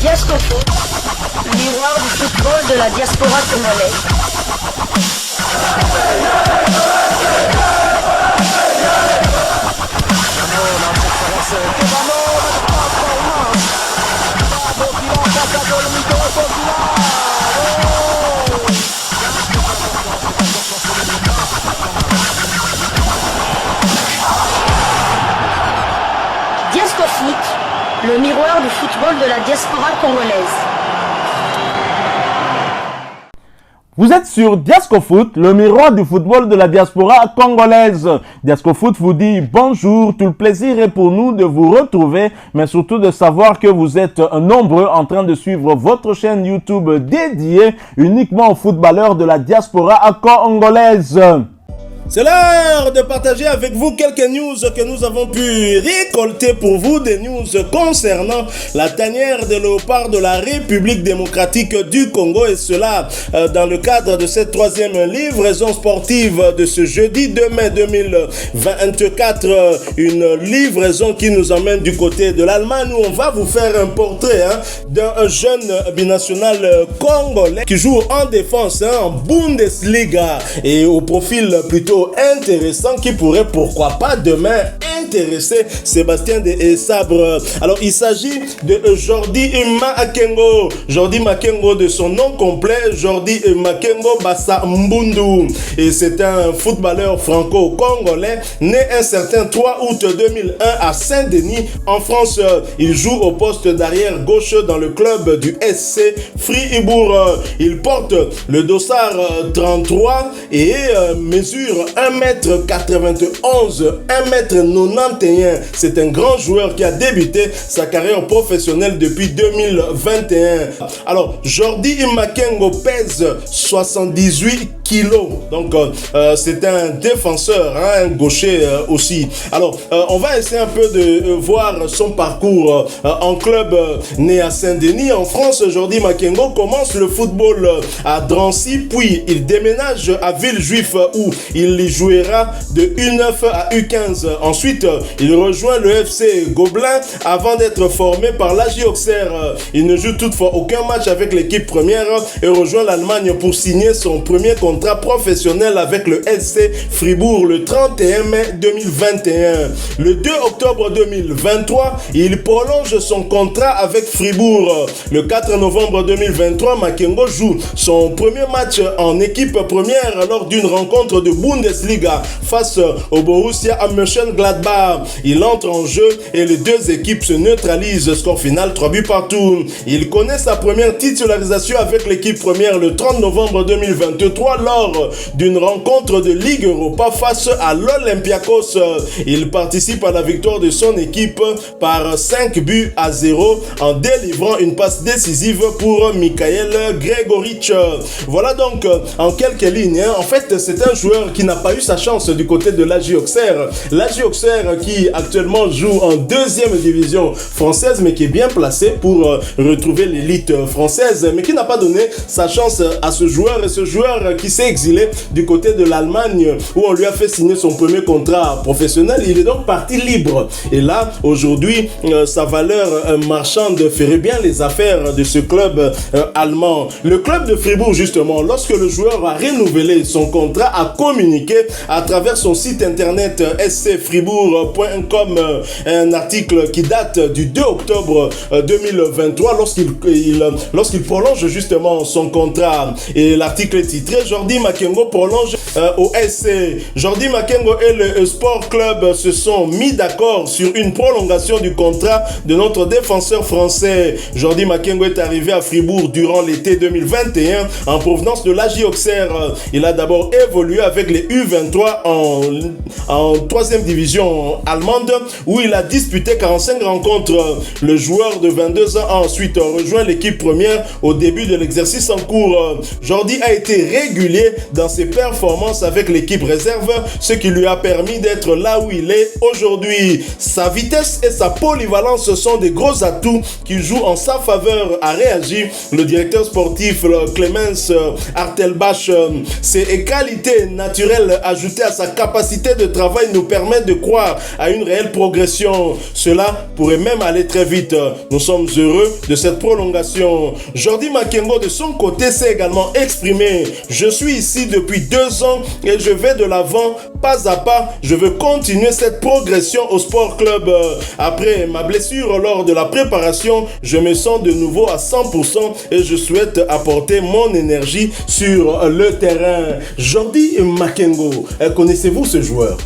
Diasco Foot, miroir du football de la diaspora congolaise. Diasco Foot, le miroir du football de la diaspora congolaise. Vous êtes sur Diasco Foot, le miroir du football de la diaspora congolaise. Diasco Foot vous dit bonjour, tout le plaisir est pour nous de vous retrouver, mais surtout de savoir que vous êtes nombreux en train de suivre votre chaîne YouTube dédiée uniquement aux footballeurs de la diaspora congolaise. C'est l'heure de partager avec vous quelques news que nous avons pu récolter pour vous, des news concernant la tanière de léopard de la République démocratique du Congo, et cela dans le cadre de cette troisième livraison sportive de ce jeudi 2 mai 2024, une livraison qui nous emmène du côté de l'Allemagne, où on va vous faire un portrait d'un jeune binational congolais qui joue en défense en Bundesliga et au profil plutôt intéressant qui pourrait pourquoi pas demain intéresser Sébastien de Sabre. Alors il s'agit de Jordi Makengo. Jordi Makengo, de son nom complet, Jordi Makengo Bassa Mbundu, et c'est un footballeur franco-congolais né un certain 3 août 2001 à Saint-Denis en France. Il joue au poste d'arrière gauche dans le club du SC Fribourg. Il porte le dossard 33 et mesure 1m91, 1m91. C'est un grand joueur qui a débuté sa carrière professionnelle depuis 2021. Alors, Jordi Makengo pèse 78 kilos. Donc, c'est un défenseur, un gaucher aussi. Alors, on va essayer un peu de voir son parcours en club né à Saint-Denis, en France. Jordi Makengo commence le football à Drancy, puis il déménage à Villejuif où il y jouera de U9 à U15. Ensuite, il rejoint le FC Gobelin avant d'être formé par l'AJ Auxerre. Il ne joue toutefois aucun match avec l'équipe première et rejoint l'Allemagne pour signer son premier contrat professionnel avec le SC Fribourg le 31 mai 2021. Le 2 octobre 2023, il prolonge son contrat avec Fribourg. Le 4 novembre 2023, Makengo joue son premier match en équipe première lors d'une rencontre de Bundesliga face au Borussia Mönchengladbach. Il entre en jeu et les deux équipes se neutralisent. Score final 3 buts partout. Il connaît sa première titularisation avec l'équipe première le 30 novembre 2023 lors d'une rencontre de Ligue Europa face à l'Olympiakos. Il participe à la victoire de son équipe par 5 buts à 0 en délivrant une passe décisive pour Mikhail Gregoric. Voilà donc en quelques lignes. En fait, c'est un joueur qui n'a pas eu sa chance du côté de l'AJ Auxerre. L'AJ Auxerre qui actuellement joue en deuxième division française, mais qui est bien placé pour retrouver l'élite française, mais qui n'a pas donné sa chance à ce joueur. Et ce joueur qui s'est exilé du côté de l'Allemagne où on lui a fait signer son premier contrat professionnel, il est donc parti libre. Et là, aujourd'hui, sa valeur marchande ferait bien les affaires de ce club allemand. Le club de Fribourg, justement, lorsque le joueur a renouvelé son contrat, a communiqué à travers son site internet scfribourg.com un article qui date du 2 octobre 2023 lorsqu'il prolonge justement son contrat. Et l'article est titré Jordi Makengo prolonge au SC. Jordi Makengo et le Sport Club se sont mis d'accord sur une prolongation du contrat de notre défenseur français. Jordi Makengo est arrivé à Fribourg durant l'été 2021 en provenance de l'AJ Auxerre. Il a d'abord évolué avec les U23 en 3e division allemande où il a disputé 45 rencontres. Le joueur de 22 ans a ensuite rejoint l'équipe première au début de l'exercice en cours. Jordi a été régulier particulier dans ses performances avec l'équipe réserve, ce qui lui a permis d'être là où il est aujourd'hui. Sa vitesse et sa polyvalence sont des gros atouts qui jouent en sa faveur, a réagi le directeur sportif Clemens Artelbach. Ces qualités naturelles ajoutées à sa capacité de travail nous permettent de croire à une réelle progression. Cela pourrait même aller très vite. Nous sommes heureux de cette prolongation. Jordi Makengo de son côté s'est également exprimé. Je suis ici depuis 2 ans et je vais de l'avant pas à pas. Je veux continuer cette progression au sport club. Après ma blessure lors de la préparation, je me sens de nouveau à 100% et je souhaite apporter mon énergie sur le terrain. Jordi Makengo, connaissez-vous ce joueur?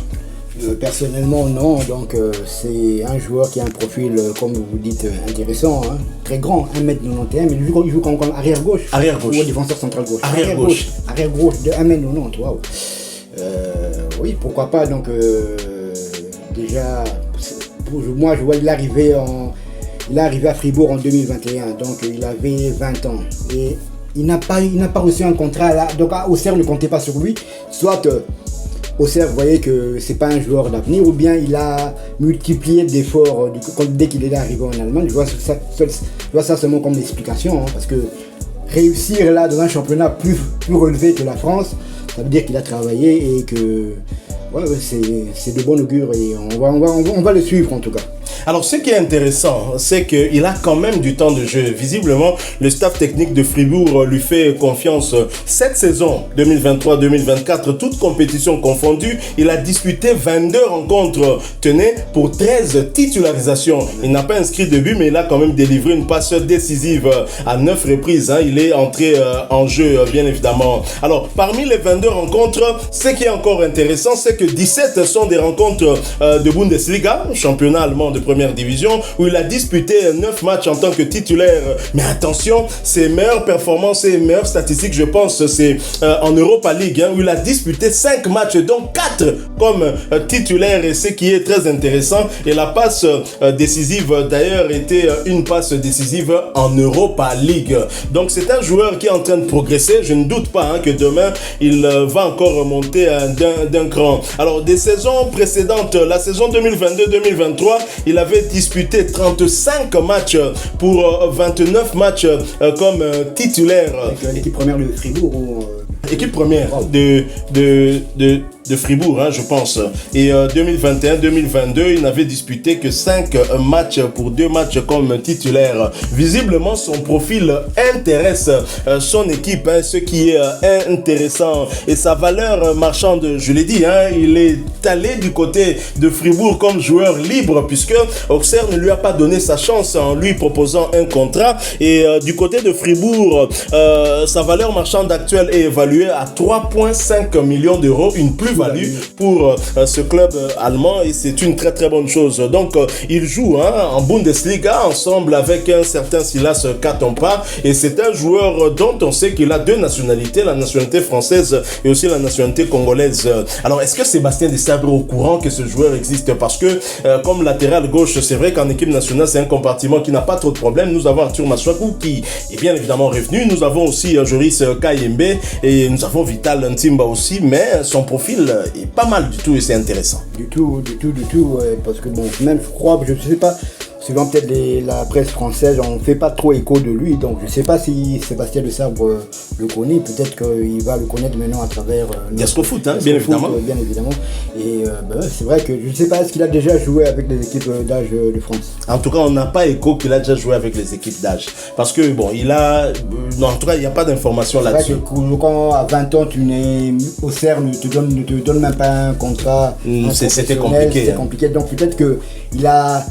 Personnellement, non. Donc, c'est un joueur qui a un profil, comme vous dites, intéressant, hein, très grand, 1m91, mais il joue comme arrière-gauche. Arrière-gauche. Ou défenseur central-gauche. Arrière-gauche. Arrière-gauche de 1m90, waouh. Oui, pourquoi pas. Donc, déjà, moi, je vois, il est arrivé à Fribourg en 2021, donc il avait 20 ans. Et il n'a pas reçu un contrat là. Donc, Auxerre ne comptait pas sur lui. Soit Auxerre voyait que c'est pas un joueur d'avenir, ou bien il a multiplié d'efforts dès qu'il est arrivé en Allemagne. Je vois ça seulement comme explication, hein, parce que réussir là dans un championnat plus relevé que la France, ça veut dire qu'il a travaillé et que c'est de bon augure et on va le suivre en tout cas. Alors, ce qui est intéressant, c'est qu'il a quand même du temps de jeu. Visiblement, le staff technique de Fribourg lui fait confiance. Cette saison 2023-2024, toutes compétitions confondues, il a disputé 22 rencontres. Tenez, pour 13 titularisations. Il n'a pas inscrit de but, mais il a quand même délivré une passe décisive à 9 reprises. Hein. Il est entré en jeu, bien évidemment. Alors, parmi les 22 rencontres, ce qui est encore intéressant, c'est que 17 sont des rencontres de Bundesliga, championnat allemand de première division, où il a disputé 9 matchs en tant que titulaire. Mais attention, ses meilleures performances et meilleures statistiques, je pense, c'est en Europa League, hein, où il a disputé 5 matchs, dont 4 comme titulaire, et ce qui est très intéressant. Et la passe décisive, d'ailleurs, était une passe décisive en Europa League. Donc c'est un joueur qui est en train de progresser. Je ne doute pas que demain, il va encore monter d'un cran. Alors, des saisons précédentes, la saison 2022-2023, il avait disputé 35 matchs pour 29 matchs comme titulaire. Avec l'équipe première de Fribourg équipe première de Fribourg, hein, je pense. Et 2021-2022, il n'avait disputé que 5 matchs pour 2 matchs comme titulaire. Visiblement, son profil intéresse son équipe, hein, ce qui est intéressant. Et sa valeur marchande, je l'ai dit, hein, il est allé du côté de Fribourg comme joueur libre, puisque Auxerre ne lui a pas donné sa chance en lui proposant un contrat. Et du côté de Fribourg, sa valeur marchande actuelle est évaluée à 3,5 millions d'euros, une plus-value pour ce club allemand, et c'est une très très bonne chose. Donc il joue en Bundesliga ensemble avec un certain Silas Katompa, et c'est un joueur dont on sait qu'il a 2 nationalités, la nationalité française et aussi la nationalité congolaise. Alors est-ce que Sébastien Desabre est au courant que ce joueur existe? Parce que comme latéral gauche, c'est vrai qu'en équipe nationale c'est un compartiment qui n'a pas trop de problèmes. Nous avons Arthur Maswaku qui est bien évidemment revenu, nous avons aussi Joris Kayembe et nous avons Vital Ntimba aussi, mais son profil est pas mal du tout et c'est intéressant. Du tout, parce que bon, même je crois, je sais pas, suivant peut-être la presse française, on ne fait pas trop écho de lui, donc je ne sais pas si Sébastien Desabre le connaît, peut-être qu'il va le connaître maintenant à travers Diasco Foot, hein, bien évidemment. Bien évidemment. Et c'est vrai que je ne sais pas, est-ce qu'il a déjà joué avec les équipes d'âge de France? En tout cas, on n'a pas écho qu'il a déjà joué avec les équipes d'âge. Parce que, bon, il a... Non, en tout cas, il n'y a pas d'information là-dessus. C'est vrai que quand à 20 ans, tu n'es au CERN, ne te donne même pas un contrat. C'était compliqué. C'était compliqué. Donc peut-être qu'il a...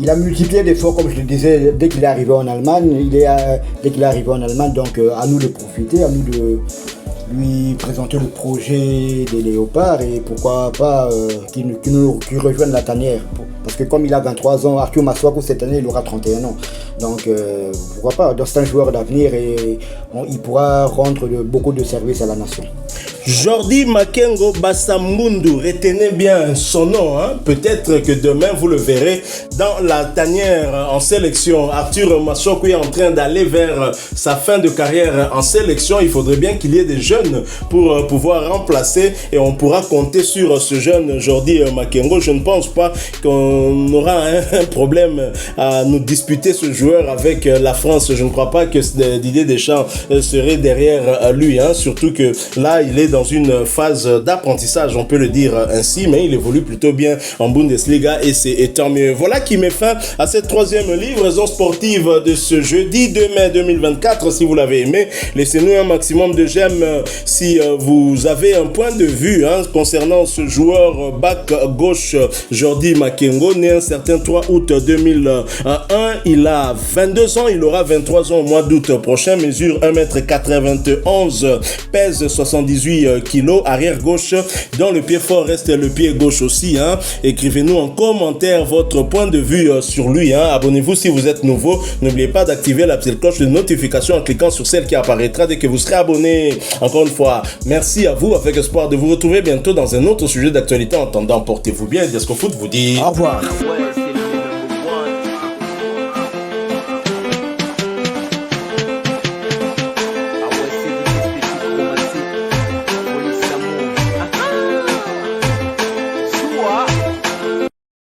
Il a multiplié d'efforts, comme je le disais, dès qu'il est arrivé en Allemagne. Dès qu'il est arrivé en Allemagne, donc à nous de profiter, à nous de lui présenter le projet des Léopards et pourquoi pas qu'il rejoigne la tanière. Parce que comme il a 23 ans, Arthur Maswaku cette année il aura 31 ans. Donc pourquoi pas, c'est un joueur d'avenir et il pourra rendre beaucoup de services à la nation. Jordi Makengo Bassamundu, retenez bien son nom, hein? Peut-être que demain vous le verrez dans la tanière en sélection. Arthur Masoko est en train d'aller vers sa fin de carrière en sélection. Il faudrait bien qu'il y ait des jeunes pour pouvoir remplacer et on pourra compter sur ce jeune Jordi Makengo. Je ne pense pas qu'on aura un problème à nous disputer ce joueur avec la France. Je ne crois pas que Didier Deschamps serait derrière lui, hein? Surtout que là il est dans une phase d'apprentissage, on peut le dire ainsi, mais il évolue plutôt bien en Bundesliga et c'est tant mieux. Voilà qui met fin à cette troisième livraison sportive de ce jeudi 2 mai 2024. Si vous l'avez aimé, laissez-nous un maximum de j'aime si vous avez un point de vue, hein, concernant ce joueur back gauche Jordi Makengo, né un certain 3 août 2001. Il a 22 ans, il aura 23 ans au mois d'août prochain, mesure 1m91, pèse 78 kilos, arrière gauche, dont le pied fort reste le pied gauche aussi, hein. Écrivez-nous en commentaire votre point de vue sur lui, hein. Abonnez-vous si vous êtes nouveau, n'oubliez pas d'activer la petite cloche de notification en cliquant sur celle qui apparaîtra dès que vous serez abonné. Encore une fois, merci à vous, avec espoir de vous retrouver bientôt dans un autre sujet d'actualité. En attendant, portez-vous bien, Diasco Foot vous dit au revoir.